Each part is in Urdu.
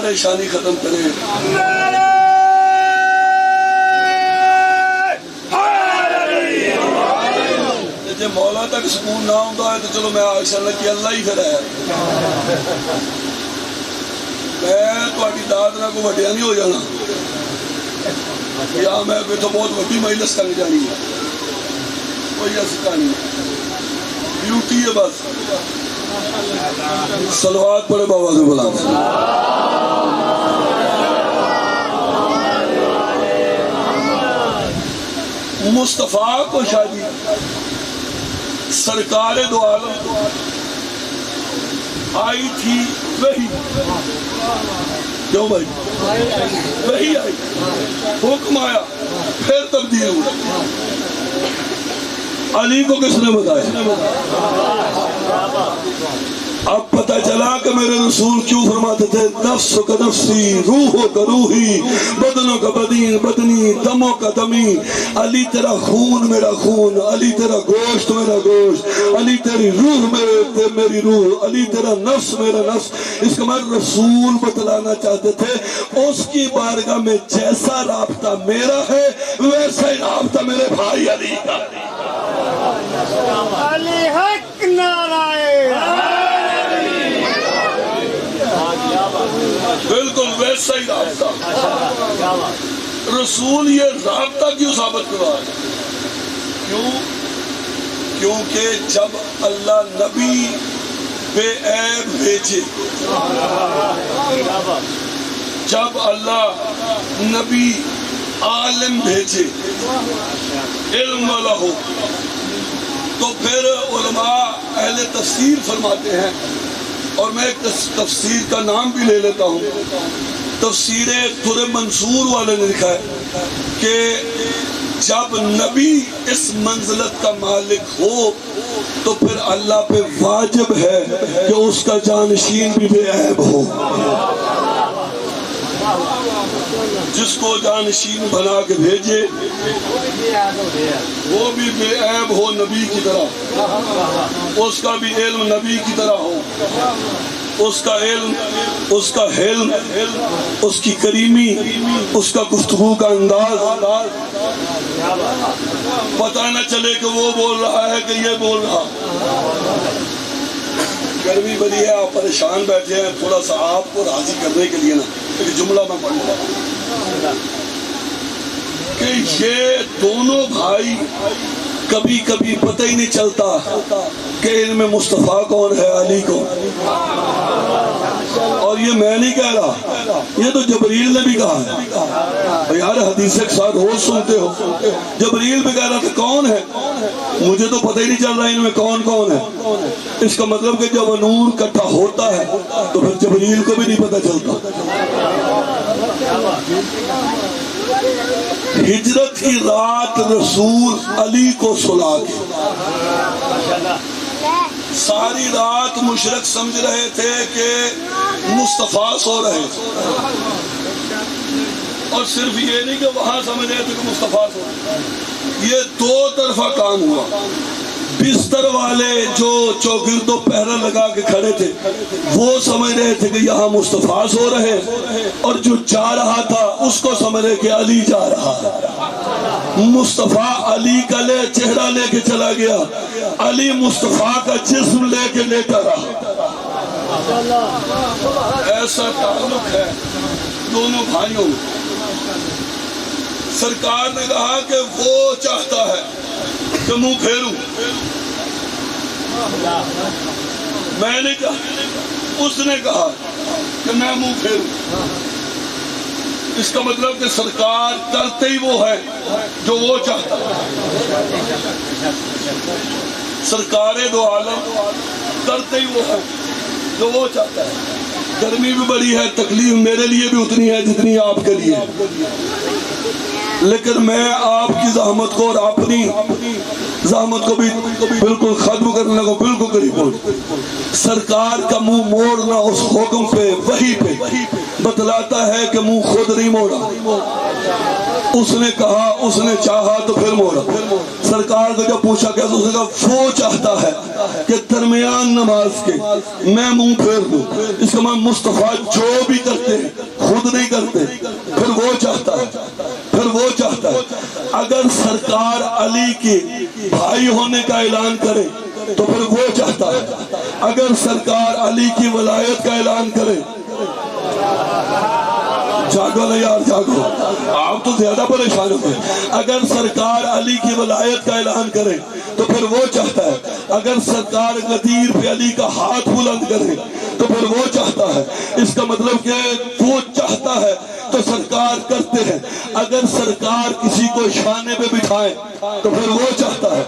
پریشانی ختم کرے. جی مولا تک سکون نہ ہوتا ہے تو چلو میں انشاءاللہ کہ اللہ ہی پھر ہے. میں تھوڑی داد نہ کو وڈیا نہیں ہو جانا یا میں کوئی تو بہت وڈی مجلس کر جانی ہے. کوئی ایسا نہیں ڈیوٹی ہے بس. صلوات پڑھے بابا سے بلا مصطفیٰ کو شادی سرکار دو عالم آئی تھی وہی. کیوں بھائی وہی آئی حکم آیا پھر تبدیل ہوا. علی کو کس نے بتایا؟ اب پتہ چلا کہ میرے رسول کیوں فرماتے تھے نفس کا نفسی روح کا روحی بدنوں کا بدنی دموں کا دمی. علی تیرا خون میرا خون, علی تیرا گوشت میرا گوشت, علی تیری روح میری روح, علی تیرا نفس میرا نفس. اس کا مطلب رسول بتلانا چاہتے تھے اس کی بارگاہ میں جیسا رابطہ میرا ہے ویسا ہی رابطہ میرے بھائی علی کا. علی حق نعرہ بالکل ویسا ہی رابطہ. رسول یہ رابطہ کیوں ثابت کروا ہے؟ کیوں؟ کیونکہ جب اللہ نبی بے عیب بھیجے, جب اللہ نبی عالم بھیجے علم والا ہو, تو پھر علماء اہل تفسیر فرماتے ہیں, اور میں ایک تفسیر کا نام بھی لے لیتا ہوں. تفسیر در منصور والے نے لکھا ہے کہ جب نبی اس منزلت کا مالک ہو تو پھر اللہ پہ واجب ہے کہ اس کا جانشین بھی بے عیب ہو. جس کو جانشین بنا کے بھیجے وہ بھی بے عیب ہو نبی کی طرح, اس کا بھی علم نبی کی طرح ہو, اس کا علم, اس کا حلم, اس کی کریمی, اس کا گفتگو کا انداز پتہ نہ چلے کہ وہ بول رہا ہے کہ یہ بول رہا. گرمی بڑی ہے, آپ پریشان بیٹھے ہیں, تھوڑا سا آپ کو راضی کرنے کے لیے نا ایک جملہ میں پڑھ لوں کہ یہ دونوں بھائی کبھی کبھی پتہ ہی نہیں چلتا کہ ان میں مصطفیٰ کون ہے علی کون. اور یہ میں نہیں کہہ رہا, یہ تو جبریل نے بھی کہا ہے. یار حدیث کے ساتھ روز سنتے ہو, جبریل بھی کہہ رہا تھا کون ہے, مجھے تو پتہ ہی نہیں چل رہا ان میں کون کون ہے. اس کا مطلب کہ جب نور اکٹھا ہوتا ہے تو پھر جبریل کو بھی نہیں پتہ چلتا. ہجرت کی رات رسول علی کو سلا کے ساری رات مشرک سمجھ رہے تھے کہ مصطفیٰ سو رہے تھے, اور صرف یہ نہیں کہ وہاں سمجھ رہے تھے کہ مصطفیٰ سو رہے, یہ دو طرفہ کام ہوا. بستر والے جو چوگردوں پہرا لگا کے کھڑے تھے وہ سمجھ رہے تھے کہ یہاں مصطفیٰ سو رہے, اور جو جا رہا تھا اس کو سمجھ رہے کہ علی جا رہا. مصطفیٰ علی کا چہرہ لے کے چلا گیا, علی مصطفیٰ کا جسم لے کے لیٹا رہا. ایسا تعلق ہے دونوں بھائیوں میں. سرکار نے کہا کہ وہ چاہتا ہے کہ منہ پھیروں, میں نے کہا, اس نے کہا کہ میں منہ پھیروں. اس کا مطلب کہ سرکار کرتے ہی وہ ہے جو وہ چاہتا ہے. سرکار دو عالم کرتے ہی وہ ہے جو وہ چاہتا ہے. گرمی بھی بڑی ہے, تکلیف میرے لیے بھی اتنی ہے جتنی آپ کے لیے, لیکن میں آپ کی زحمت کو اور اپنی زحمت کو بھی بالکل ختم کرنے کو بالکل قریب ہو. سرکار کا منہ موڑنا اس حکم پہ وحی پہ بتلاتا ہے کہ منہ خود نہیں موڑا. اس نے کہا، اس نے چاہا تو پھر موڑا. سرکار کو جب پوچھا کہ اس نے کہا وہ چاہتا ہے کہ درمیان نماز کے میں منہ پھیر دوں. اس کا میں مصطفیٰ جو بھی کرتے ہیں خود نہیں کرتے، پھر وہ چاہتا ہے، پھر وہ چاہتا ہے. اگر سرکار علی کے بھائی ہونے کا اعلان کرے تو پھر وہ چاہتا ہے. اگر سرکار علی کی ولایت کا اعلان کرے، جاگو نا یار جاگو، آپ تو زیادہ پریشان ہوتے ہیں. اگر سرکار علی کی ولایت کا اعلان کرے تو پھر وہ چاہتا ہے. اگر سرکار غدیر پہ علی کا ہاتھ بلند کرے تو پھر وہ چاہتا ہے. اس کا مطلب کہ وہ چاہتا ہے تو سرکار کرتے ہیں. اگر سرکار کسی کو شانے پہ بٹھائے تو پھر وہ چاہتا ہے.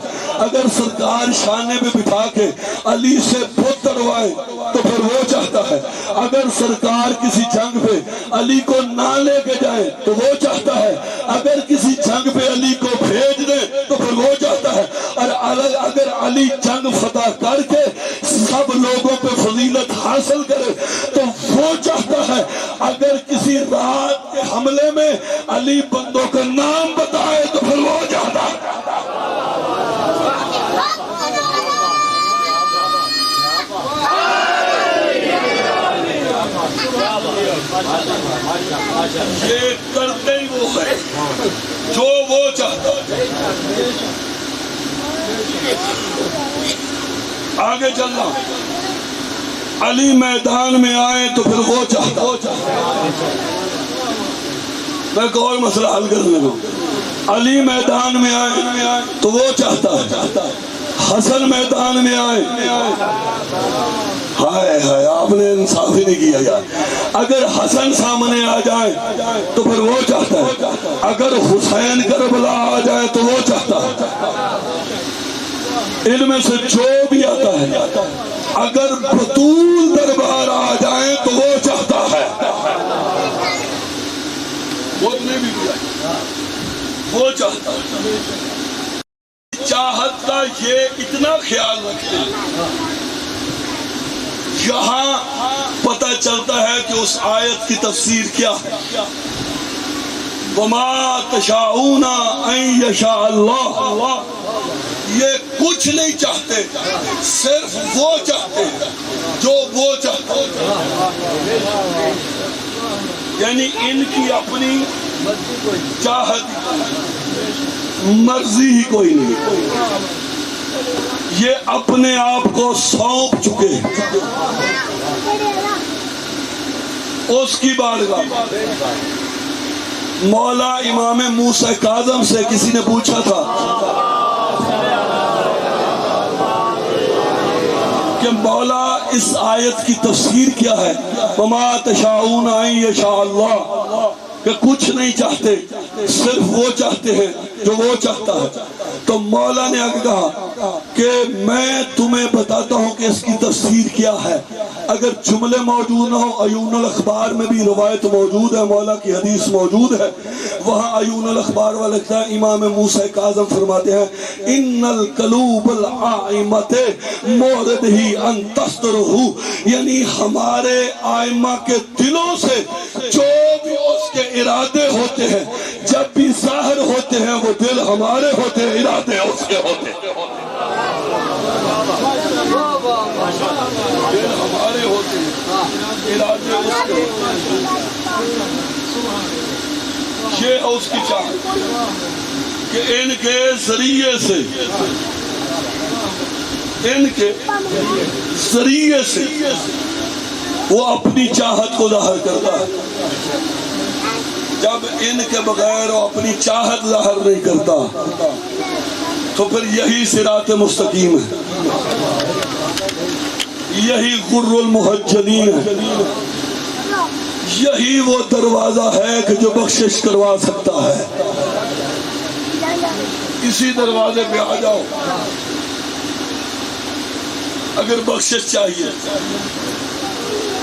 اگر سرکار شانے پہ بٹھا کے علی سے بت تڑوائے تو پھر وہ چاہتا ہے. اگر سرکار کسی جنگ پہ علی کو نہ لے کے جائے تو وہ چاہتا ہے. اگر کسی جنگ پہ علی کو بھیج دے تو پھر وہ چاہتا ہے. اور اگر علی جنگ فتح کر کے سب لوگوں پہ فضیلت حاصل کرے تو وہ چاہتا ہے. اگر کسی رات کے حملے میں علی بندوں کا نام بتائے تو پھر وہ چاہتا ہے. یہ کرتے ہی وہ ہے جو وہ چاہتا ہے. آگے چلنا، علی میدان میں آئے تو پھر وہ چاہتا. میں ایک اور مسئلہ حل کرنے لگا. علی میدان میں آئے تو وہ چاہتا ہے. حسن میدان میں آئے، ہائے ہائے آپ نے انصاف ہی نہیں کیا یار. اگر حسن سامنے آ جائے تو پھر وہ چاہتا ہے. اگر حسین کربلا آ جائے تو وہ چاہتا ہے. ان میں سے جو بھی آتا ہے، اگر بطول دربار آ جائیں تو وہ چاہتا ہے. وہ چاہتا ہے. چاہت کا یہ اتنا خیال رکھتے ہیں. یہاں پتہ چلتا ہے کہ اس آیت کی تفسیر کیا ہے. وَمَا تَشَاءُونَ أَن يَشَاءَ اللَّهُ. یہ کچھ نہیں چاہتے، صرف وہ چاہتے ہیں جو وہ چاہتے ہیں. یعنی ان کی اپنی چاہت مرضی ہی کوئی نہیں. یہ اپنے آپ کو سونپ چکے. اس کی بارگاہ مولا امام موسیٰ کاظم سے کسی نے پوچھا تھا کہ مولا اس آیت کی تفسیر کیا ہے؟ وَمَا تَشَاءُونَ أَن يَشَاءَ اللَّهُ، کہ کچھ نہیں چاہتے، صرف وہ چاہتے ہیں جو وہ چاہتا ہے. تو مولا نے آگے کہا کہ میں تمہیں بتاتا ہوں کہ اس کی تفسیر کیا ہے. اگر جملے موجود نہ ہو، عیون الاخبار میں بھی روایت موجود ہے، مولا کی حدیث موجود ہے. وہاں عیون الاخبار والا لکھتا ہے، امام موسیٰ کاظم فرماتے ہیں ان القلوب العائمۃ موردہ ان تصدرہ، یعنی ہمارے آئمہ کے دلوں سے جو بھی اس کے ارادے ہوتے ہیں، جب بھی ظاہر ہوتے ہیں وہ دل ہمارے ہوتے ہیں، ارادے اس کے ہوتے ہیں. دل ہمارے ہوتے ہیں، ارادے اس کے ہوتے ہیں. یہ ہے اس کی چاہت کہ ان کے ذریعے سے، ان کے ذریعے سے وہ اپنی چاہت کو ظاہر کرتا ہے. جب ان کے بغیر وہ اپنی چاہت ظاہر نہیں کرتا تو پھر یہی صراط مستقیم ہے، یہی غر المحجلین ہے، یہی وہ دروازہ ہے کہ جو بخشش کروا سکتا ہے. اسی دروازے پہ آ جاؤ اگر بخشش چاہیے.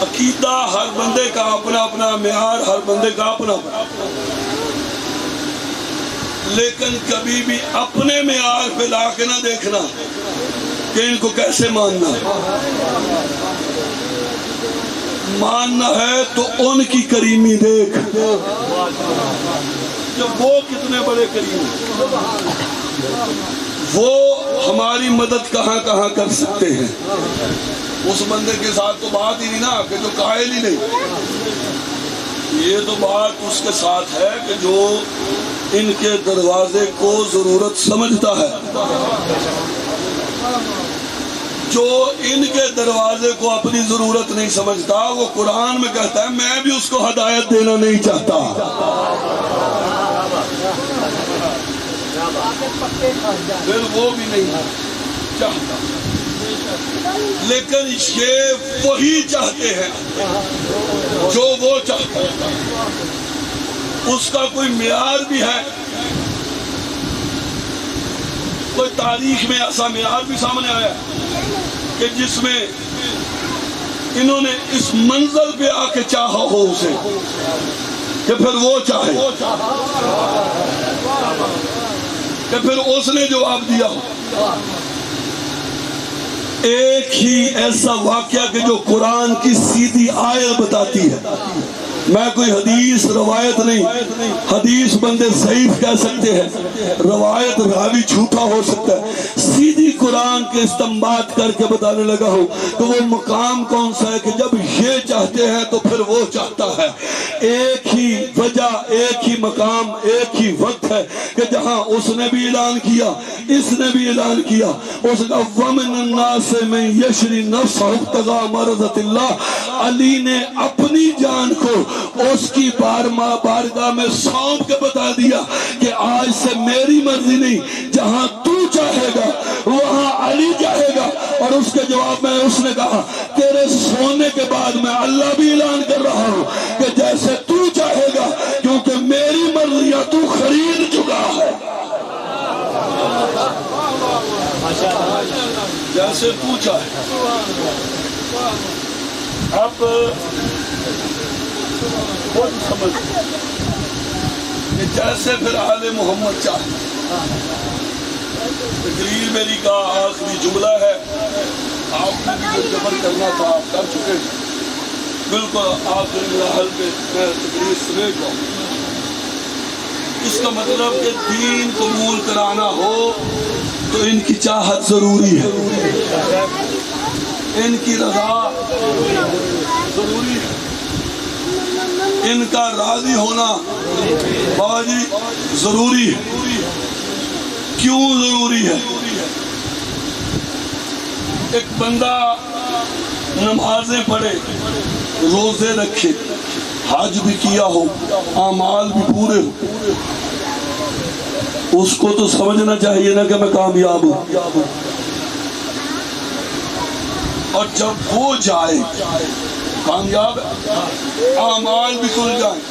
عقیدہ ہر بندے کا اپنا اپنا، معیار ہر بندے کا اپنا. لیکن کبھی بھی اپنے معیار پہ لا کے نہ دیکھنا کہ ان کو کیسے ماننا ہے تو ان کی کریمی دیکھ، جب وہ کتنے بڑے کریم، وہ ہماری مدد کہاں کہاں کر سکتے ہیں۔ اس بندے کے ساتھ تو بات ہی نہیں نا کہ جو قائل ہی نہیں، یہ تو بات اس کے ساتھ ہے کہ جو ان کے دروازے کو ضرورت سمجھتا ہے، جو ان کے دروازے کو اپنی ضرورت نہیں سمجھتا، وہ قرآن میں کہتا ہے میں بھی اس کو ہدایت دینا نہیں چاہتا، پھر وہ بھی نہیں چاہتا، لیکن یہ وہی چاہتے ہیں جو وہ چاہتا ہے۔ اس کا کوئی معیار بھی ہے، کوئی تاریخ میں ایسا معیار بھی سامنے آیا کہ جس میں انہوں نے اس منزل پہ آ کے چاہا ہو اسے کہ پھر وہ چاہے، کہ پھر اس نے جواب دیا ہو۔ ایک ہی ایسا واقعہ کہ جو قرآن کی سیدھی آیت بتاتی ہے، میں کوئی حدیث روایت نہیں، حدیث بندے ضعیف کہہ سکتے ہیں، روایت راوی جھوٹا ہو سکتا ہے، سیدھی قرآن کے استنباط کر کے بتانے لگا ہوں کہ وہ مقام کون سا ہے کہ جب یہ چاہتے ہیں تو پھر وہ چاہتا ہے۔ ایک ہی وجہ، ایک ہی مقام، ایک ہی وقت ہے کہ جہاں اس نے بھی اعلان کیا، اس نے بھی اعلان کیا، اس کا وَمِنَ النَّاسِ مَن يَشْرِي نَفْسَهُ ابْتِغَاءَ مَرْضَاتِ اللَّهِ، علی نے اپنی جان کو اس کی بارگاہ میں سونپ کے بتا دیا کہ آج سے میری مرضی نہیں، جہاں تو چاہے گا وہاں علی چاہے گا۔ اور اس کے جواب میں اس نے کہا تیرے سونے کے بعد میں اللہ بھی اعلان کر رہا ہوں کہ جیسے تو چاہے گا، کیونکہ میری مرضیاں تو خرید چکا ہے، جیسے تو چاہے۔ اب وہ سمجھ کہ جیسے پھر آل محمد چاہے۔ تقریر میری کا آخری جملہ ہے، آپ نے بھی جو جبر کرنا تھا آپ کر چکے، بالکل آخری مراحل پہ میں تقریر سمیٹ رہا ہوں۔ اس کا مطلب کہ دین قبول کرانا ہو تو ان کی چاہت ضروری ہے، ان کی رضا ضروری ہے، ان کا راضی ہونا بابا جی ضروری ہے۔ کیوں ضروری ہے؟ ایک بندہ نمازیں پڑھے، روزے رکھے، حج بھی کیا ہو، اعمال بھی پورے ہو، اس کو تو سمجھنا چاہیے نا کہ میں کامیاب ہوں۔ اور جب وہ جائے کامیاب، اعمال بھی کھل جائیں،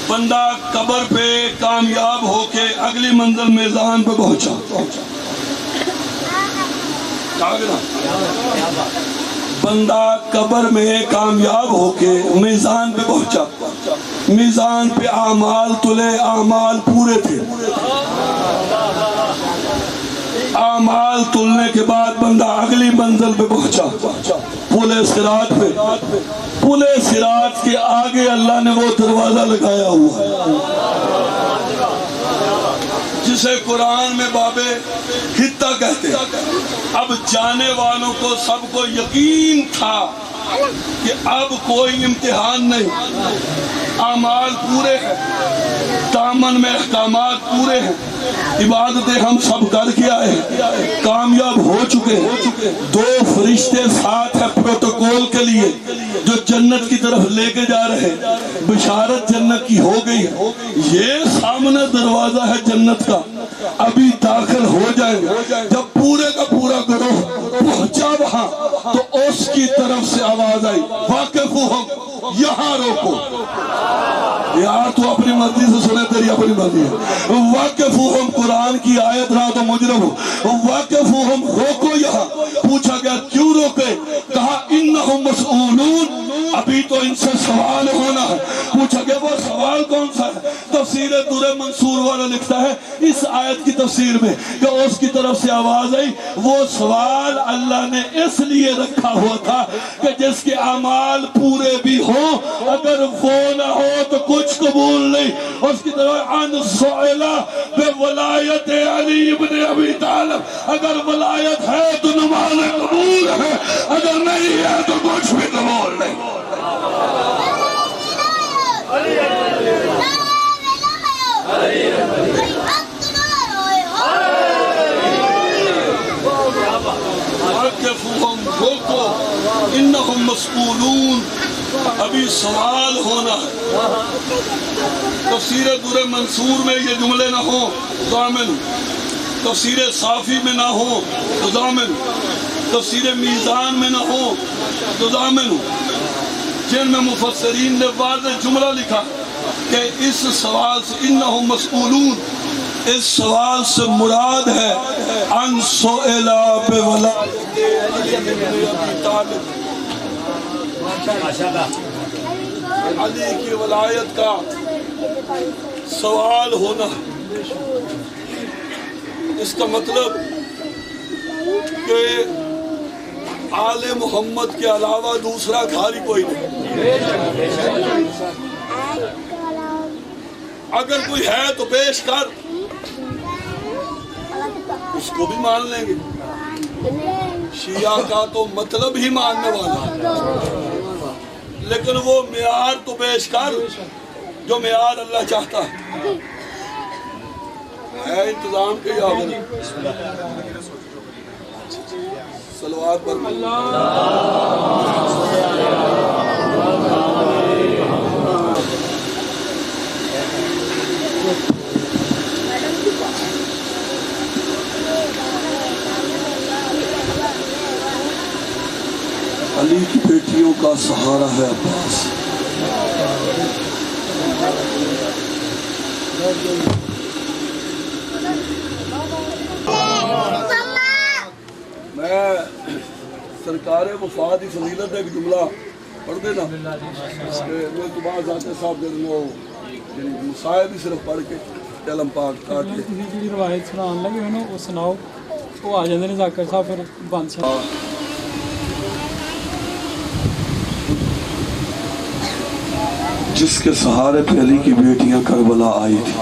بندہ قبر پہ کامیاب ہو کے اگلی منزل میزان پہ پہنچا، بندہ قبر میں کامیاب ہو کے میزان پہ پہنچا، میزان پہ اعمال تلے، اعمال پورے تھے، اعمال تلنے کے بعد بندہ اگلی منزل پہ پہنچا، پل صراط پہ، پل صراط کے آگے اللہ نے وہ دروازہ لگایا ہوا ہے جسے قرآن میں باب حتہ کہتے ہیں۔ اب جانے والوں کو سب کو یقین تھا کہ اب کوئی امتحان نہیں، اعمال پورے ہیں، دامن میں احکامات پورے ہیں، عبادتیں ہم سب کر کے آئے، کامیاب ہو چکے ہیں، دو فرشتے ساتھ ہیں پروٹوکول کے لیے جو جنت کی طرف لے کے جا رہے، بشارت جنت کی ہو گئی ہے، یہ سامنے دروازہ ہے جنت کا، ابھی داخل ہو جائیں گے۔ جب پورے کا پورا گروہ پہنچا وہاں تو اس کی طرف سے آواز آئی واقفہم، یہاں روکو، یار تو اپنی مرضی سے سنے، تیری اپنی مرضی ہے، واقفہم قرآن کی آیت رہا تو مجرم ہو، واقفہم روکو یہاں۔ پوچھا گیا کیوں روکے؟ کہا انہم مسئولون، ابھی تو ان سے سوال ہونا ہے۔ پوچھا گیا وہ سوال کون سا ہے؟ تفسیر در منصور والا لکھتا ہے اس آیت کی تفسیر میں کہ اس کی طرف سے آواز آئی، وہ سوال اللہ نے اس لیے رکھا ہوا تھا کہ جس کے اعمال پورے بھی ہوں اگر وہ نہ ہو تو کچھ قبول نہیں۔ اس کی طرف عن سئلہ بے ولایت علی ابن ابی طالب، اگر ولایت ہے تو نماز قبول ہے، اگر نہیں ہے تو کچھ بھی قبول نہیں۔ وَقِفُهُمْ روکو انہم مسئولون، ابھی سوال ہونا ہے۔ تفسیر در منصور میں یہ جملے نہ ہوں ضامن، تفسیر صافی میں نہ ہوں تو ضامن، تفسیر میزان میں نہ ہوں تو ضامن، جن میں مفسرین نے واضح جملہ لکھا کہ اس سوال سے انہم مسئولون، اس سوال سے مراد ہے عن سئلہ بے ولایت علی بن ابی طالب، علی کی ولایت کا سوال ہونا۔ اس کا مطلب کہ آل محمد کے علاوہ دوسرا گھر ہی کوئی نہیں، اگر کوئی ہے تو پیش کر، اس کو بھی مان لیں گے۔ شیعہ کا تو مطلب ہی ماننے والا، لیکن وہ معیار تو پیش کر جو معیار اللہ چاہتا ہے انتظام کے یاد صلوات پر علی کی بیٹیوں کا سہارا ہے عباس، میں سرکار وفادی فضیلت ایک جملہ پڑھ دینا کہ میں تو بعض ذات صاحب دے دوں مسائل بھی صرف پڑھ کے کلم پاک کاٹ کے جی روایت سنان لگے انہوں وہ سناؤ، وہ آ جاندے نے ذاکر صاحب پھر بند سے جس کے سہارے پہ علی کی بیٹیاں کربلا آئی تھی،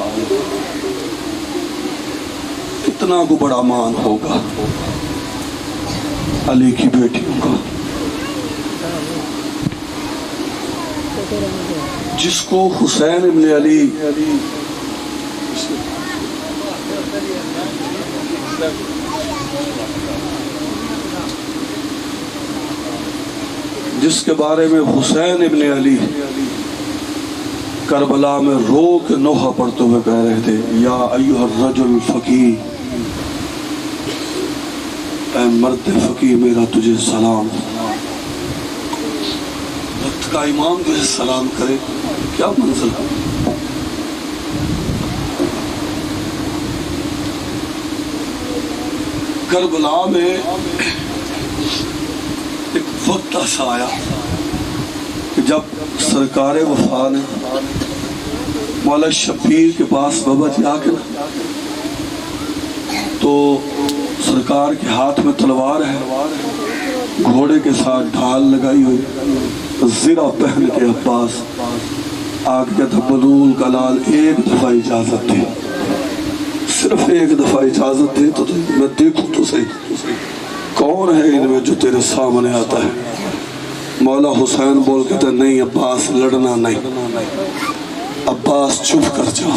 کتنا کو بڑا مان ہوگا علی کی بیٹیوں کا، جس کو حسین ابن علی جس کے بارے میں حسین ابن علی کربلا میں رو کے نوحہ پڑھتے ہوئے کہہ رہے تھے یا ایھا الرجل فقیہ، اے مرد فقیہ میرا تجھے سلام، وقت کا امام تجھے سلام کرے، کیا منزل ہے۔ کربلا میں ایک وقت ایسا آیا کہ جب سرکار وفا نے مولا شبیر کے پاس بابا جی آ کے تو سرکار کے ہاتھ میں تلوار ہے، گھوڑے کے ساتھ ڈھال لگائی ہوئی، زرہ پہن کے عباس آگ کے تھا بدول کا لال ایک دفعہ اجازت دے، صرف ایک دفعہ اجازت دے تو میں دیکھوں تو صحیح کون ہے ان میں جو تیرے سامنے آتا ہے۔ مولا حسین بول کے تھے نہیں عباس لڑنا نہیں، عباس چپ کر جا،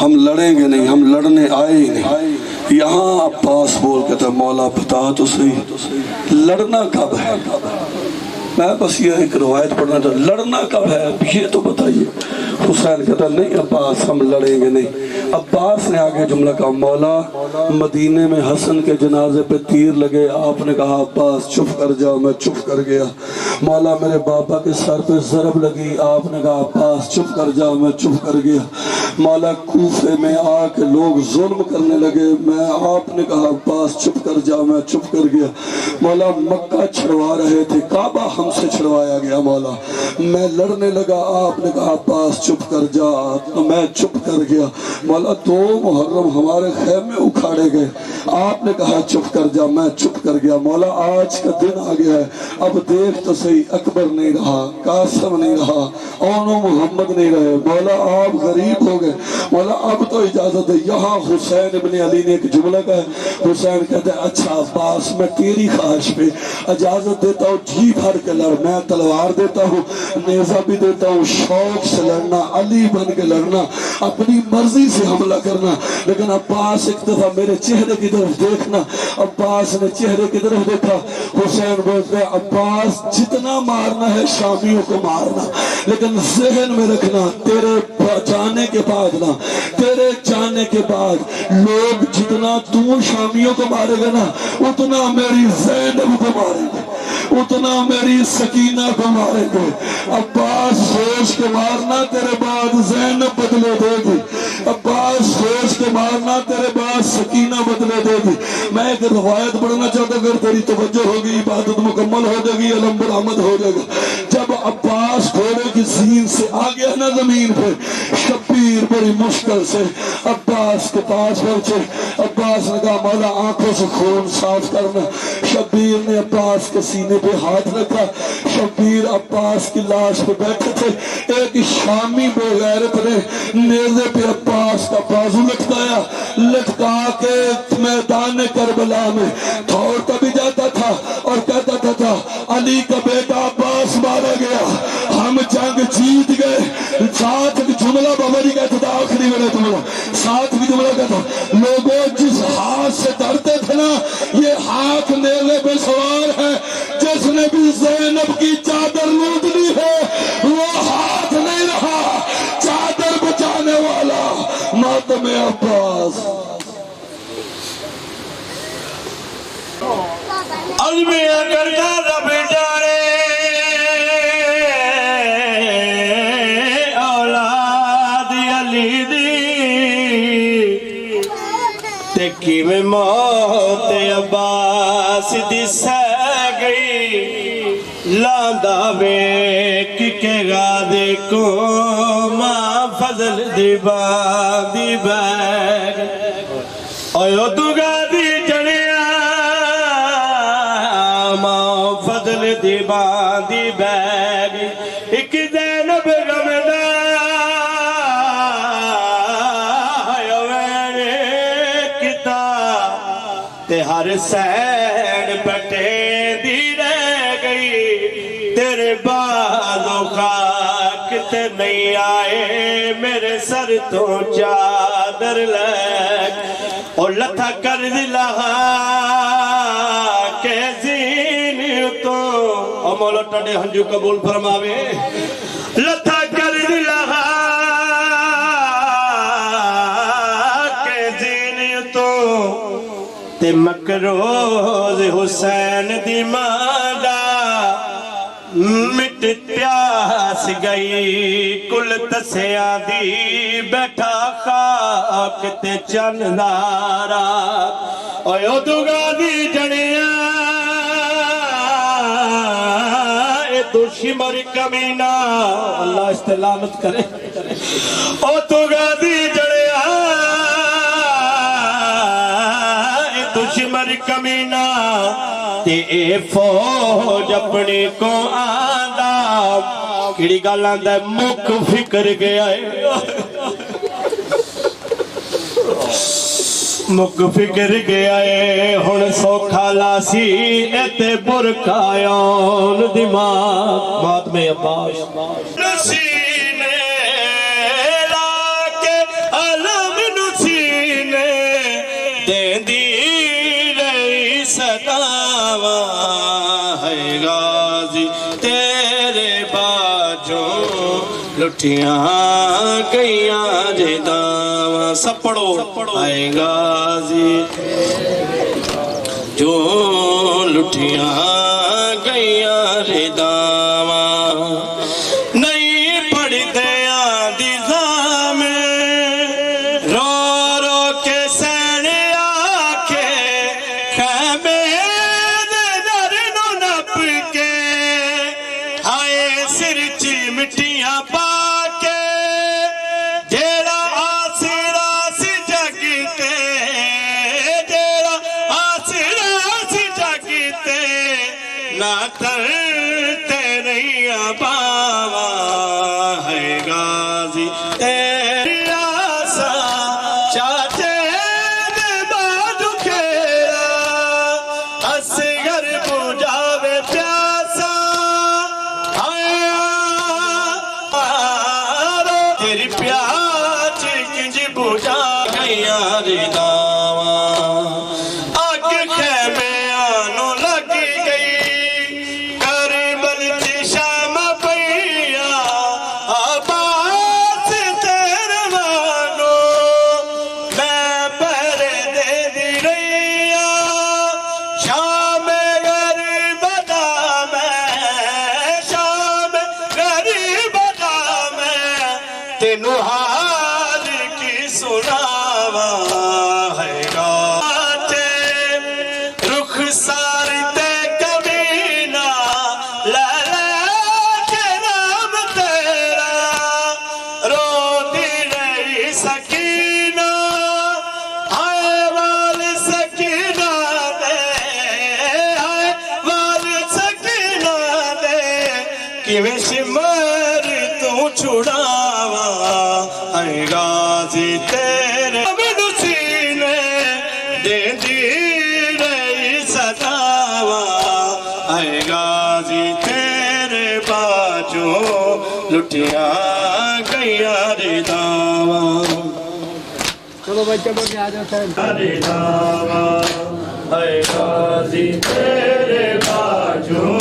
ہم لڑیں گے نہیں، ہم لڑنے آئے ہی نہیں۔ یہاں عباس بول کے تھے مولا بتا تو صحیح لڑنا کب ہے، میں بس یہ ایک روایت پڑھنا چاہتا لڑنا کب ہے یہ تو بتائیے۔ حسین کہتا نہیں عباس ہم لڑیں گے نہیں۔ عباس نے آگے جملہ کہا مولا مدینے میں حسن کے جنازے پہ تیر لگے، آپ نے کہا عباس چپ کر جاؤ، میں چپ کر گیا۔ مولا میرے بابا کے سر پہ ضرب لگی، آپ نے کہا عباس چپ کر جاؤ، میں چپ کر گیا۔ مولا کوفے میں آ کے لوگ ظلم کرنے لگے، آپ نے کہا عباس چپ کر جا، میں چپ کر گیا۔ مولا مکہ چھڑوا رہے تھے، کعبہ ہم سے چھڑوایا گیا مولا، میں لڑنے لگا، آپ نے کہا عباس چپ کر جا، تو میں چپ کر گیا۔ مولا 2 محرم ہمارے خیمے اکھاڑے گئے، آپ نے کہا چپ کر جا، میں چپ کر گیا۔ مولا آج کا دن آ گیا ہے، اب دیکھ تو صحیح، اکبر نہیں رہا، قاسم نہیں رہا، اونو محمد نہیں رہے، مولا آپ غریب ہو گئے، مولا اب تو اجازت ہے۔ یہاں حسین ابن علی نے ایک جملہ کہا ہے، حسین کہتے ہیں اچھا عباس میں تیری خواہش پہ اجازت دیتا ہوں، جی بھر کے لڑ، میں تلوار دیتا ہوں، نیزہ بھی دیتا ہوں، شوق سے لڑنا، علی بن کے لڑنا، اپنی مرضی سے حملہ کرنا، لیکن عباس ایک دفعہ میرے چہرے کی طرف دیکھنا۔ عباس نے چہرے کی طرف دیکھا، حسین بولتے ہیں عباس جتنا مارنا ہے شامیوں کو مارنا، لیکن ذہن میں رکھنا تیرے جانے کے بعد نا، تیرے جانے کے بعد لوگ جتنا تو شامیوں کو مارے گا نا، اتنا میری زینب کو مارے گا، اتنا میری سکینہ کو مارے گے۔ عباس سوچ کے مارنا، تیرے بعد زینب بدلے دے گی، عباس سوچ کے مارنا، تیرے بعد سکینہ بدلے دے گی۔ میں ایک روایت پڑھنا چاہتا، اگر تیری توجہ ہوگی عبادت مکمل ہو جائے گی، علم برآمد ہو جائے گا۔ جب عباس گھوڑے کی زین سے آ گیا نا زمین پہ، شبیر بڑی مشکل سے عباس کے پاس پہنچے، عباس نے کہا مولا آنکھوں سے خون صاف کرنا۔ شبیر نے عباس کے سینے پہ ہاتھ رکھا، شبیر عباس کی لاش پہ بیٹھے تھے، ایک شامی بے غیرت نے نیزے پہ عباس کا بازو لٹکایا، لٹکا کے میدان کربلا میں دوڑتا بھی جاتا تھا اور کہتا تھا علی کا بیٹا عباس مارا گیا، ہم جنگ جیت گئے۔ ساتھ جملہ بابا جی کہتا تھا، آخری میرا جملہ، ساتھ بھی جملہ کہتا، لوگوں جس ہاتھ سے ڈرتے تھے نا، یہ ہاتھ نیزے پہ سوار ہے، جس نے بھی زینب کی چادر لوٹ لی ہے، وہ ہاتھ نہیں رہا، چادر بچانے والا ماتم عباس۔ عزمی اگر کا بیٹارے اولاد علی دی تکی میں موت عباس دی سہ گئی، لاندہ بیک کے غادے کو ماں فضل دی باندی بیگ، اوہ تو غادی جڑیا ماں فضل دی باندی بیگ، ایک زینب غمدہ تے ہر سین پٹے دی رہ گئی، تیرے بازو خاک تے نہیں آئے، میرے سر تو چادر لگ، اور لتھا کر دلا کے زین تو، اور مولا ٹاڑے ہنجو قبول فرماوے، لتھا کر دلا کے زین تو، تے مکروز حسین دی مالا مٹ پیاس گئی، کل تسیاں دی بیٹھا خاک تے چندارا، اوہ دگا دی جڑیاں اے دشمر کمینہ، اللہ استلامت کرے، اوہ دگا دی جڑیاں دشمن کمینہ، تے اے فوج اپنی کو آدھا، کیڑی گال آندھا مک فکر گیا ہے، مک فکر گیا ہے، ہن سوکھا لاسی ایتے برکایان دماغ، بات میں عباس نسینے لا کے علم نسینے دین دی ستاوا ہے غازی تیرے باجوں لٹھیاں گئیاں جداواں، سب پڑھو، ہے غازی جو لٹھیاں گئیاں جداواں، نہیں پڑھ دیاں دی زامن ناتر تیری باوا ہے غازی تیری آسا چاچے باد کھیرا اصغر بجاوے پیاسا تیری پیاس کنج بجا گیا رداوا آگ خیمے آنو لگی گئی کربل کی شام پیا آباس تیرے مانو میں پہرے دے دی رہیا شام غریب دا میں شام غریب دا میں تینو حال کی سناوا ہے گاتے رخ سارتے کبینہ لالے کے نام تیرا رو دی رہی سکینہ آئے وال سکینہ دے آئے وال سکینہ دے کیویں شمر تو چھڑاوا اے غازی تیرے مینوں سینے دے دی رہی ستاوا اے غازی تیرے باجوں لٹیا گیا رداوا چلو بھائی چلو کہ آ جاتا ہے رداوا اے غازی تیرے باجوں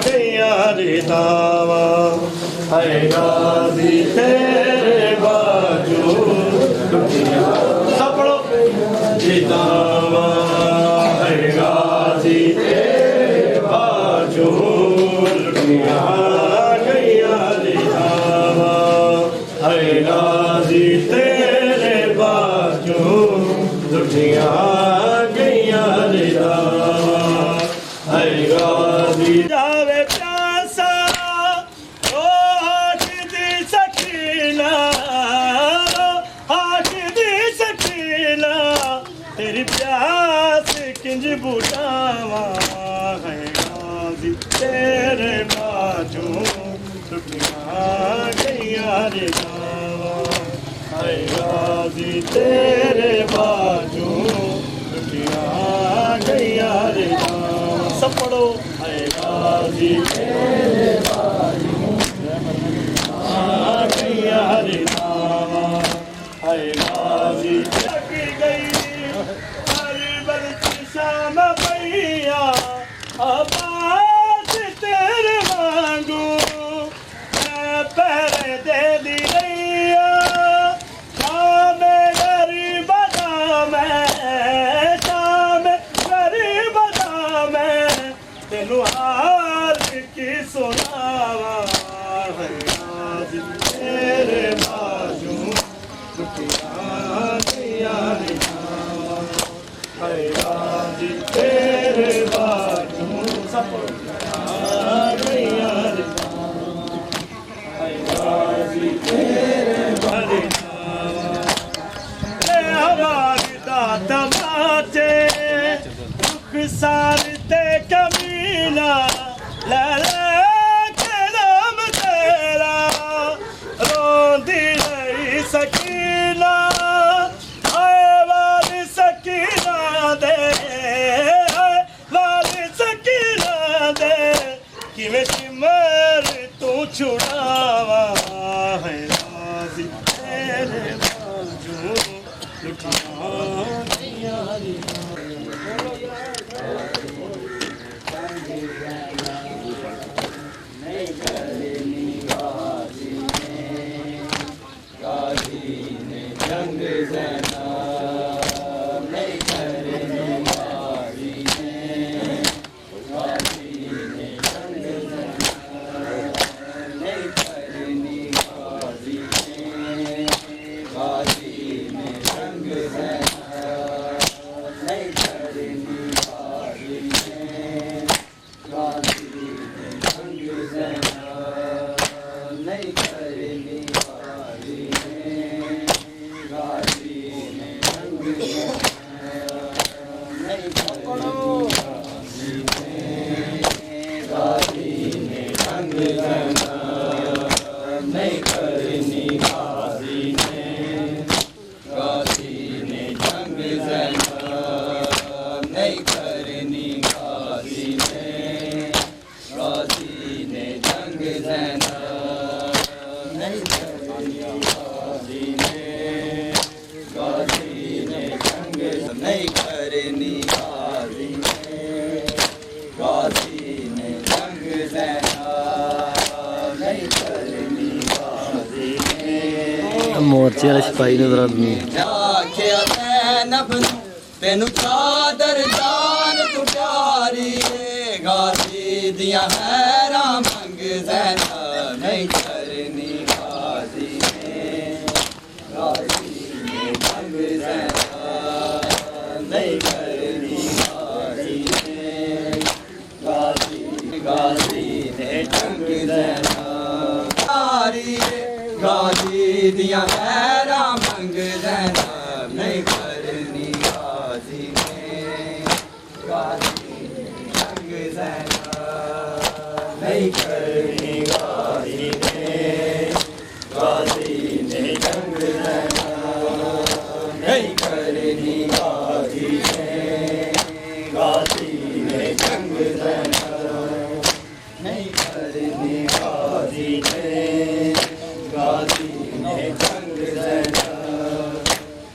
گیا رداوا اے غازی تیرے باجو لٹیا سپڑو رداوا اے غازی تیرے باجو لٹیا گیا رداوا اے غازی تیرے باجو لٹیا گیا رداوا اے غازی جاوے پیاسا تیری پیاس کنج بجاوا ہے غازی تیرے باجوں لٹیا گیا رداوا ہے غازی تیرے باجوں لٹیا گیا رداوا سب پڑھو ہے غازی تیرے باجوں لٹیا گیا رداوا ہے غازی لگی گئی شام پیا آباس تیرے مانگو میں پہرے دے دی رہیا شام غریب دا میں شام غریب دا میں تینو حال کی سناوا ہے غازی تیرے باجوں لٹیا گیا رداوا اے غازی تیرے باجوں سب گیا رداوا اے غازی تیرے رداوا اے ہماری دات باچے رخ سارتے کمینہ لالے کے نام تیرا روندی رہی سکینہ آئے والی سکینہ دے آئے والی سکینہ دے کیویں شمر تو چھڑاوا ہے غازی تیرے باجوں لٹیا گیا غازی نے رنگ ਮੋਰਚੇ ਵਾਲੇ ਸਿਪਾਹੀ ਨੂੰ ਜ਼ਰਾ ਆਖਿਆ ਜ਼ੈਨਬ ਨੂੰ ਤੈਨੂੰ ਚਾਦਰ ਜਾਨ ਤੂੰ ਪਿਆਰੀ ਏ ਗਾਜ਼ੀ ਦੀਆਂ ਹੈਰਾਂ ਮੰਗ ਜ਼ੈਨਬ ਨਹੀਂ ਕਰਨੀ ਗਾਜ਼ੀ ਨੇ ਗਾਜ਼ੀ ਨੇ ਮੰਗ ਜ਼ੈਨਬ ਨਹੀਂ ਕਰਨੀ ਗਾਜ਼ੀ ਨੇ ਗਾਜ਼ੀ ਨੇ ਮੰਗ ਜ਼ੈਨਬ ਪਿਆਰੀ ਏ ਗਾਜ਼ੀ ਦੀਆਂ ਹੈਰਾਂ ਮੰਗ ਜ਼ੈਨਬ ਨਹੀਂ ਕਰਨੀ ਗਾਜ਼ੀ ਨੇ ਗਾਜ਼ੀ ਮੰਗ ਜ਼ੈਨਬ ਨਹੀਂ ਕਰਨੀ ਗਾਜ਼ੀ ਨੇ ਗਾਜ਼ੀ ਨੇ ਮੰਗ ਜ਼ੈਨਬ ਨਹੀਂ ਕਰਨੀ ਗਾਜ਼ੀ ਨੇ ਗਾਜ਼ੀ ਨੇ ਮੰਗ ਜ਼ੈਨਬ ਨਹੀਂ ਕਰਨੀ ਗਾਜ਼ੀ ਨੇ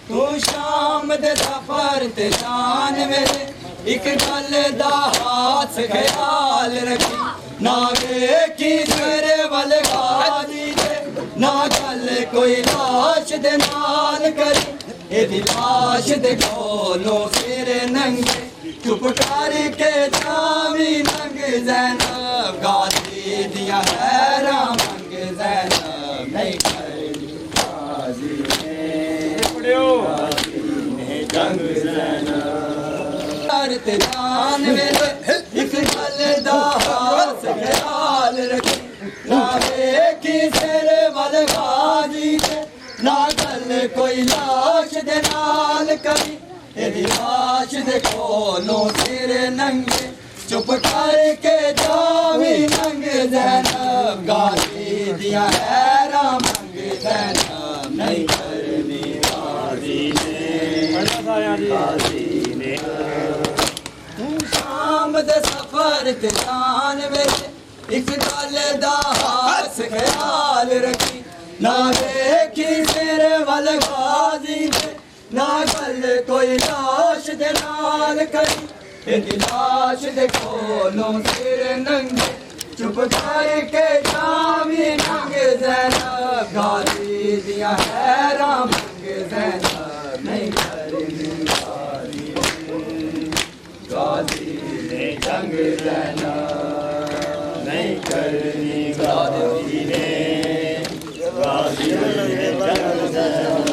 ਤੂੰ ਸ਼ਾਮ ਦੇ ਸਫ਼ਰ ਤੇ ਜਾਨ ਮੇਰੇ ਇੱਕ ਗੱਲ ਦਾ ਹਾਸ ਖਿਆਲ ਰੱਖੀ ਨਾ ਵੇਖੀ ਸਵੇਰੇ ਵੱਲ ਗਾਜ਼ੀ ਤੇ ਨਾ ਗੱਲ ਕੋਈ ਲਾਸ਼ ਦੇ ਨਾਲ ਕਰੀ ਇਹਦੀ ਲਾਸ਼ ਦੇ ਕੋਲੋਂ ਸਿਰ ਨੰਗੇ ਚੁੱਪ ਕਰਕੇ ਜਾਵੀਂ ਨੰਗ ਜ਼ੈਨਬ ਗਾਜ਼ੀ ਦੀਆਂ ਹੈਰਾਂ ਮੰਗ ਜ਼ੈਨਬ ਨਹੀਂ ਕਰਨੀ ਗਾਜ਼ੀ ਨੇ ਗਾਜ਼ੀ ਨੇ ਜੰਗ ਜ਼ੈਨਬ ਤੇ ਜਾਨ ਮੇਰੇ ਇੱਕ ਗੱਲ ਦਾ ਹਾਸ ਖਿਆਲ ਰੱਖੀ ਨਾ ਵੇਖੀ ਸਿਰ ਵੱਲ ਗਾਜ਼ੀ ਤੇ ਨਾ ਗੱਲ ਕੋਈ ਲਾਸ਼ ਦੇ ਨਾਲ ਕਰੀ ਇਹਦੀ ਲਾਸ਼ ਦੇ ਕੋਲੋਂ ਸਿਰ ਨੰਗੇ ਚੁੱਪ ਕਰਕੇ ਜਾਵੀਂ ਨੰਗ ਜ਼ੈਨਬ ਗਾਜ਼ੀ ਦੀਆਂ ਹੈਰਾਂ ਮੰਗ ਜ਼ੈਨਬ ਨਹੀਂ ਕਰਨੀ ਗਾਜ਼ੀ ਨੇ ਗਾਜ਼ੀ ਨੇ ਤੂੰ ਸ਼ਾਮ ਦੇ ਸਫ਼ਰ ਤੇ ਜਾਨ ਵਿੱਚ ਇੱਕ ਗੱਲ ਦਾ ਹਾਸ ਖਿਆਲ ਰੱਖੀ ਨਾ ਵੇਖੀ ਸਿਰ ਵੱਲ ਗਾਜ਼ੀ ਤੇ ਨਾ ਗੱਲ ਕੋਈ ਲਾਸ਼ ਦੇ ਨਾਲ ਕਰੀ ਇਹਦੀ ਲਾਸ਼ ਦੇ ਕੋਲੋਂ ਸਿਰ ਨੰਗੇ ਚੁੱਪ ਕਰਕੇ ਜਾਵੀਂ ਨੰਗ ਜ਼ੈਨਬ ਗਾਜ਼ੀ ਦੀਆਂ ਹੈਰਾਂ ਮੰਗ ਜ਼ੈਨਬ ਨਹੀਂ ਕਰਨੀ ਗਾਜ਼ੀ ਨੇ ਜੰਗ ਜ਼ੈਨਬ ਨਹੀਂ ਕਰਨੀ ਗਾਜ਼ੀ ਨੇ ਗਾਜ਼ੀ ਨੇ ਜੰਗ ਜ਼ੈਨਬ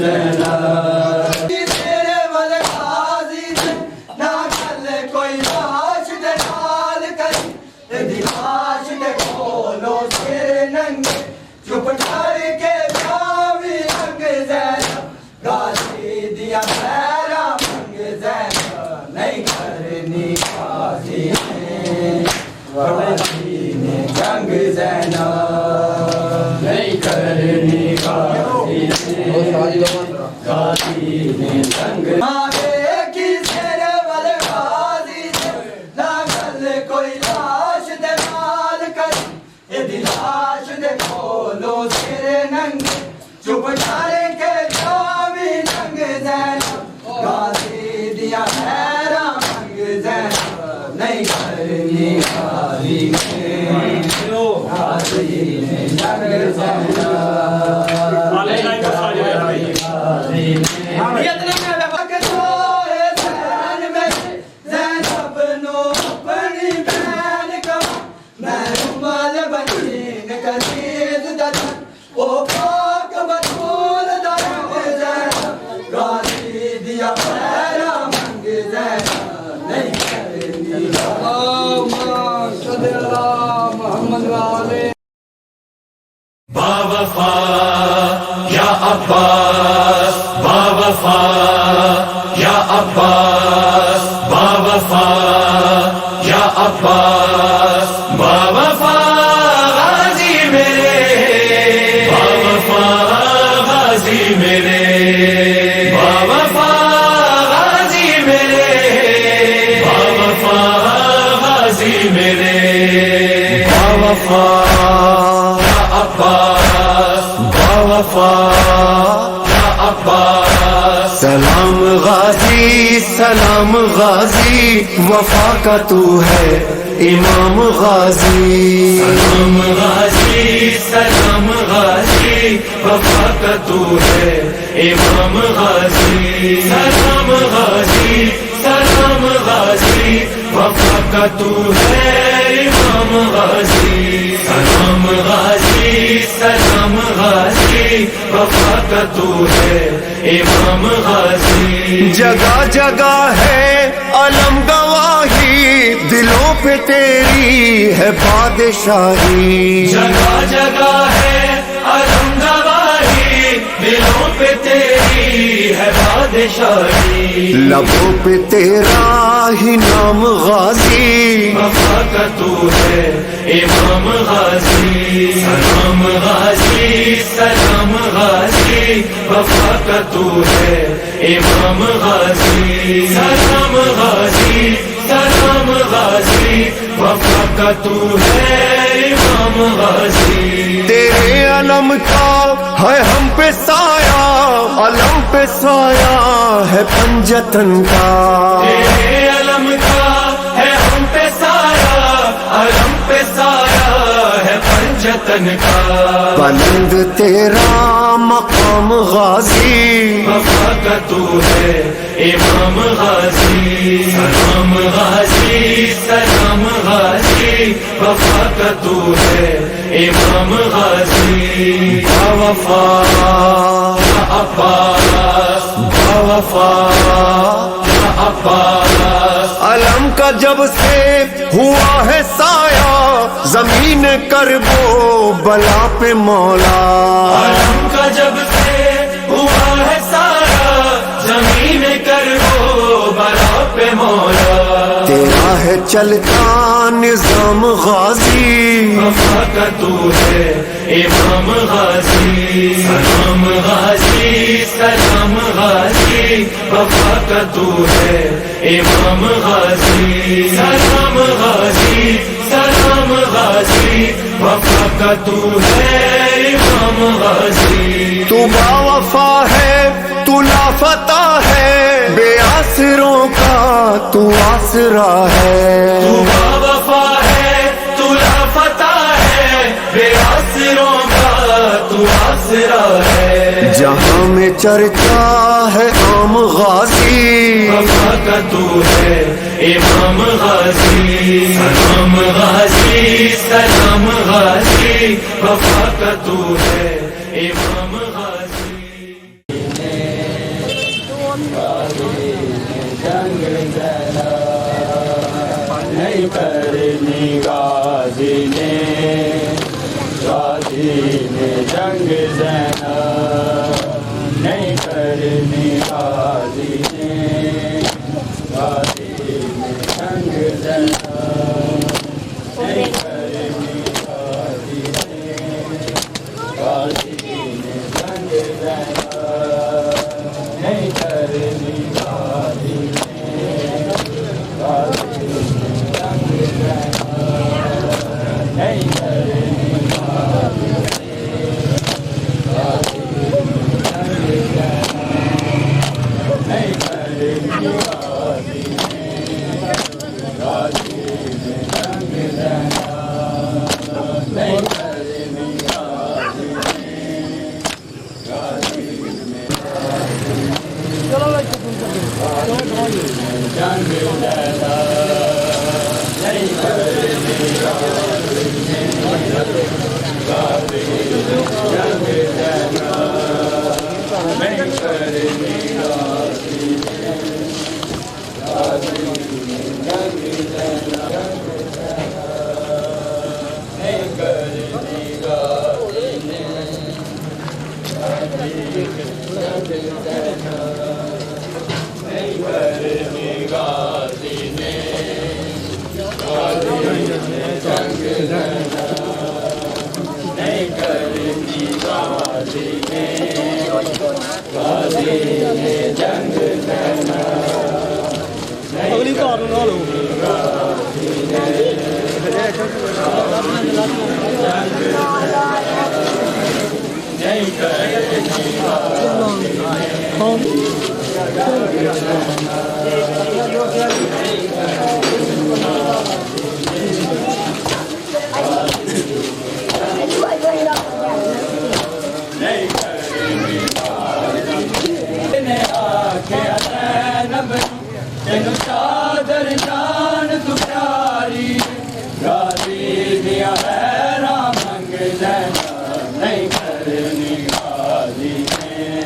زینب تیرے ول غازی سے نہ گل کوئی لاش دے نال کری دی لاش دے کولو سر ننگے چپ کر کے جاوی رنگ زینب غازی دیا پیرا منگ زینب نہیں کرنی غازی نے غازی نے جنگ زینب نہیں کرنی غازی نے غازی نے جنگ مارے کی سر ول غازی سے نہ گل کوئی لاش دے نال کری یہ دی لاش دے کولو سر ننگے چپ کر کے جاوی جنگ زینب غازی دیا پیرا منگ زینب نہیں کرنی غازی نے غازی نے جنگ زینب باوفا یا عباس باوفا یا عباس باوفا یا عباس باوفا غازی میرے باوفا غازی میرے باوفا غازی میرے باوفا غازی میرے باوفا باوفا یا عباس سلام غازی سلام غازی وفا کا تو ہے امام غازی سلام غازی سلام غازی وفا کا تو ہے امام غازی سلام غازی سلام غازی وفا کا تو ہے امام غازی سلام غازی سلام غازی وفا کا تو ہے امام غازی جگہ جگہ ہے علم گواہی دلوں پہ تیری ہے بادشاہی جگہ جگہ ہے علم گواہی دلوں پہ تیری ہے بادشاہی لبوں پہ تیرا ہی نام غازی وفا کا تو ہے امام غازی سلام غازی سلام غازی وفا کا تو ہے امام غازی سلام غازی سلام غازی وفا کا تو ہے امام غازی تیرے علم کا ہے ہم پہ سایہ علم پہ سایہ ہے پنجتن کا تیرے علم کا ہے ہم پہ سایہ علم پہ سایہ ہے پنجتن کا بلند تیرا مقام غازی وفا کا تو ہے امام غازی سلام غازی سلام غازی وفا کا تو ہے امام غازی باوفا یا عباس باوفا یا عباس علم کا جب سے ہوا ہے سایہ زمین کربو بلا پہ مولا علم کا جب سے ہوا ہے سایہ زمین کربو بلا پہ مولا تیرا ہے چلتا نظام غازی وفا کا تو ہے امام غازی سلام غازی سلام غازی وفا کا تو ہے امام غازی سلام غازی سلام غازی وفا کا تو ہے امام غازی تو باوفا ہے تو لافتہ ہے بے آسروں کا تو آسرا ہے تو باوفا ہے تو لافتہ ہے بے آسروں کا تو آسرا ہے جہاں میں چرچا ہے عام غازی وفا کا تو ہے امام غازی سلام غازی سلام غازی وفا کا تو ہے امام غازی نہیں کرنی غازی نے جنگ زینب نہیں کرنی غازی نے جنگ زینب نہیں کرنی غازی نے جنگ زینب نہیں کرنی غازی نے جنگ زینب نہیں کرنی ਅਗਲੀ ਘਰ ਨੂੰ ਨਾਲ ਤੈਨੂੰ ਚਾਦਰ ਜਾਨ ਤੂੰ ਪਿਆਰੀ ਗਾਜ਼ੀ ਦੀਆਂ ਹੈਰਾਂ ਮੰਗਦਾ ਨਹੀਂ ਕਰਨੀ ਗਾਜ਼ੀ ਨੇ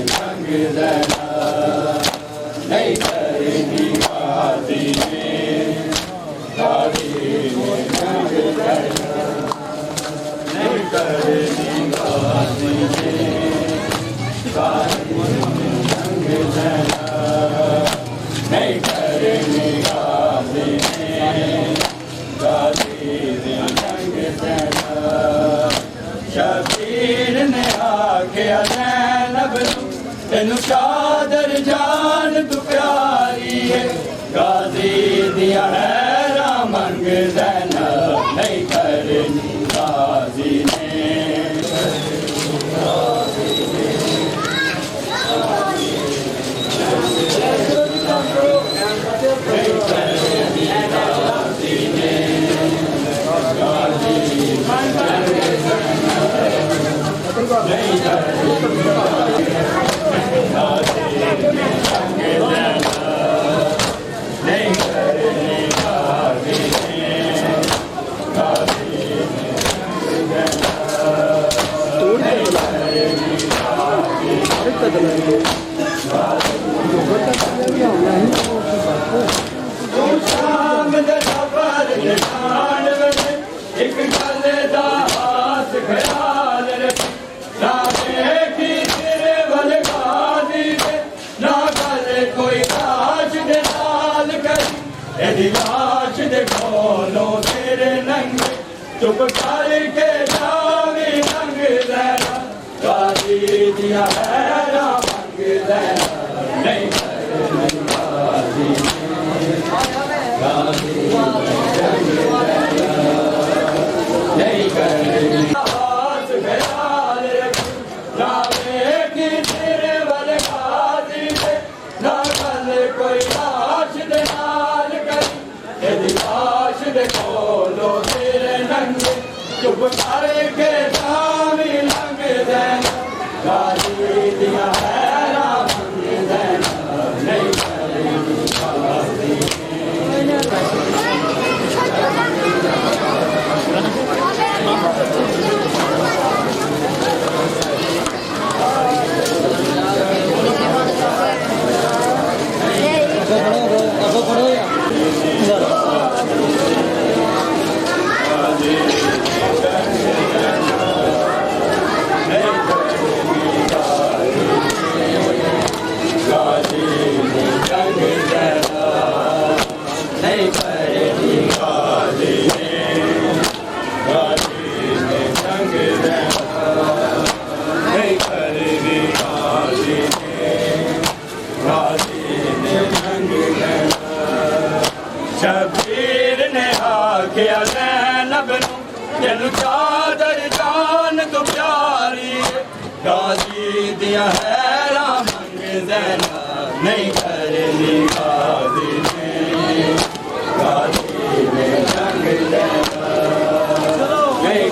ਮੰਗਦਾ ਨਹੀਂ ਕਰਨੀ ਗਾਜ਼ੀ ਨੇ ਮੰਗਦਾ ਨਹੀਂ ਕਰਨੀ ਗਾਜ਼ੀ ਨੇ نہیں کرنی غازی نے جنگ زینب شبیر نے آکھیا زینب تینوں چادر جان تو پیاری ہے غازی دیا حیراں منگ زینب نہیں کرنی غازی نے ایک گل دا ہاتھ خیال رکھ نہ دیکھی تیرے ول غازی دے نہ گل کوئی لاش دے نال کری ایدی لاش دے کولوں تیرے ننگے چپ کر کے جاویں ننگ لینا غازی دیا حیراں منگ لینا نہیں کرنی غازی نہیں کرنی ہاتھ خیال رکھ نہ دیکھی تیرے ول غازی دے نہ گل کوئی لاش دے نال کری ایدی لاش دے کولوں تیرے ننگے چپ کر کے جاویں لنگ دینا غازی دیا حیراں منگ دینا نہیں کرنی غازی شبیر نے آکھیا زینب نو تینو چادر جان تو پیاری غازی دیاں حیراں منگ زینب نہیں کرنی غازی نے غازی نے جنگ زینب نہیں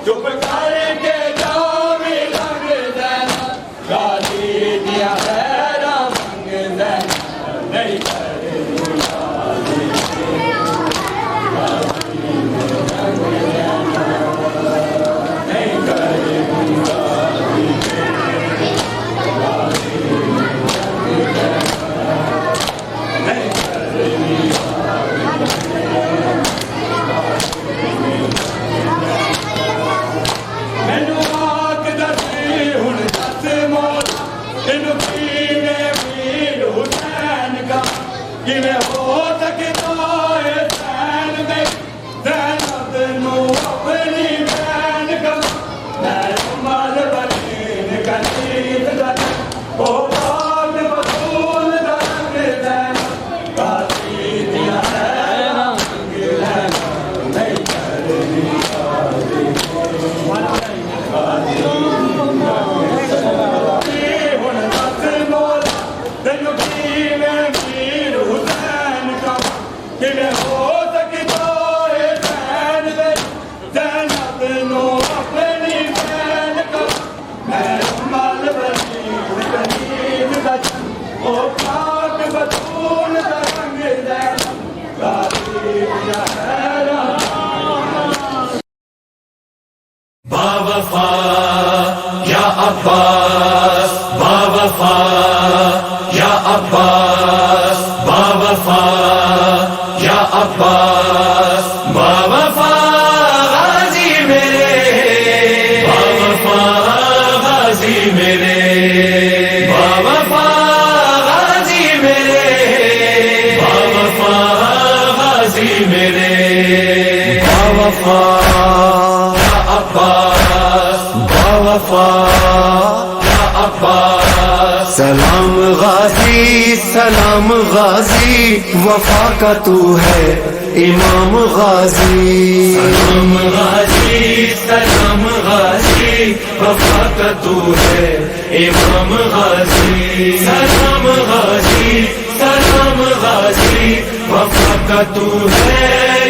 چپ کر کے جاوی لنگ دینا غازی دیا حیراں منگ دینا نہیں کرنی غازی نہیں کرنی کیویں ہو سکدا ہے زین میں زینب نو اپنی بہن کا میں مال بنین کنیز دا او پاک بطول دا رنگ زینب غازی دیاں حیراں منگ زینب نہیں کرنی غازی ہن دس مولا تینوں کیویں کیویں ہو سکدا ہے زین میں زینب نو اپنی بہن کا میں مال بنین کنیز دا او پاک بطول دا رنگ زینب غازی دیاں حیراں باوفا یا عباس باوفا یا عباس باوفا یا عباس باوفا غازی میرے باوفا غازی میرے باوفا غازی میرے باوفا غازی میرے باوفا باوفا یا عباس سلام غازی سلام غازی وفا کا تو ہے امام غازی سلام غازی سلام غازی وفا کا تو ہے امام غازی سلام غازی سلام غازی وفا کا تو ہے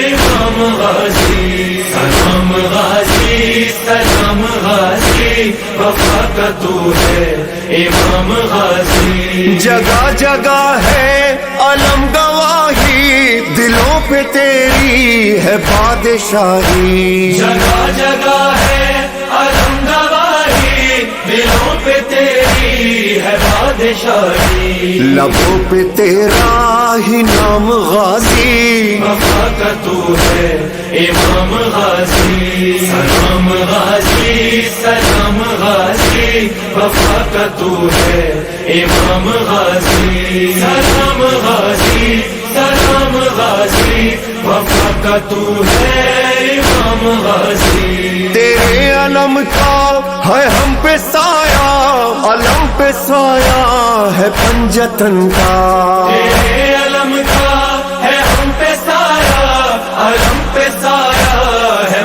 امام غازی سلام غازی سلام غازی وفا کا تو ہے امام غازی جگہ جگہ ہے علم گواہی دلوں پہ تیری ہے بادشاہی جگہ جگہ ہے علم گواہی دلوں پہ تیری ہے بادشاہی لبوں پہ تیرا ہی نام غازی وفا کا تو ہے امام غازی سلام غازی سلام غازی وفا کا تو ہے امام غازی سلام غازی سلام غازی وفا کا تو ہے امام غازی تیرے علم کا ہے ہم پہ سایہ علم پہ سایہ ہے پنجتن کا تیرے علم کا ہے ہم پہ سایہ علم پہ سایہ ہے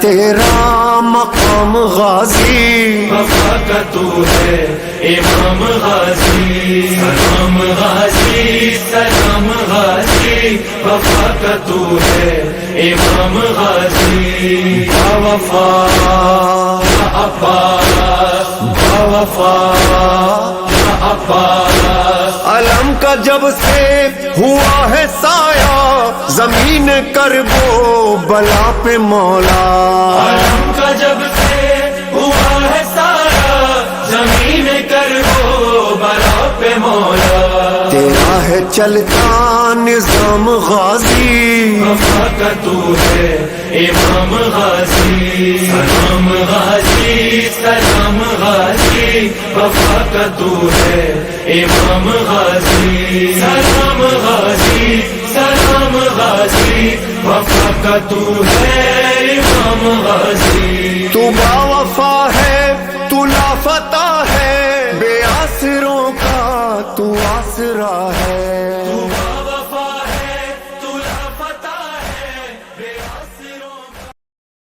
تیرا مقام غازی وفا کا تو ہے امام غازی سلام غازی سلام غازی وفا کا تو ہے امام غازی وفا عباس وفا عباس علم کا جب سے ہوا ہے سایہ زمین کربو بلا پہ مولا عالم کا جب سے ہوا ہے سارا زمین کربو بلا پہ مولا تیرا ہے چلتا نظام غازی وفا کا تو ہے امام غازی سلام غازی سلام غازی وفا کا تو ہے امام غازی سلام غازی سلام غازی وفا کا تو ہے امام غازی تو با وفا ہے تو لافتہ ہے بے آسروں کا تو آسرا ہے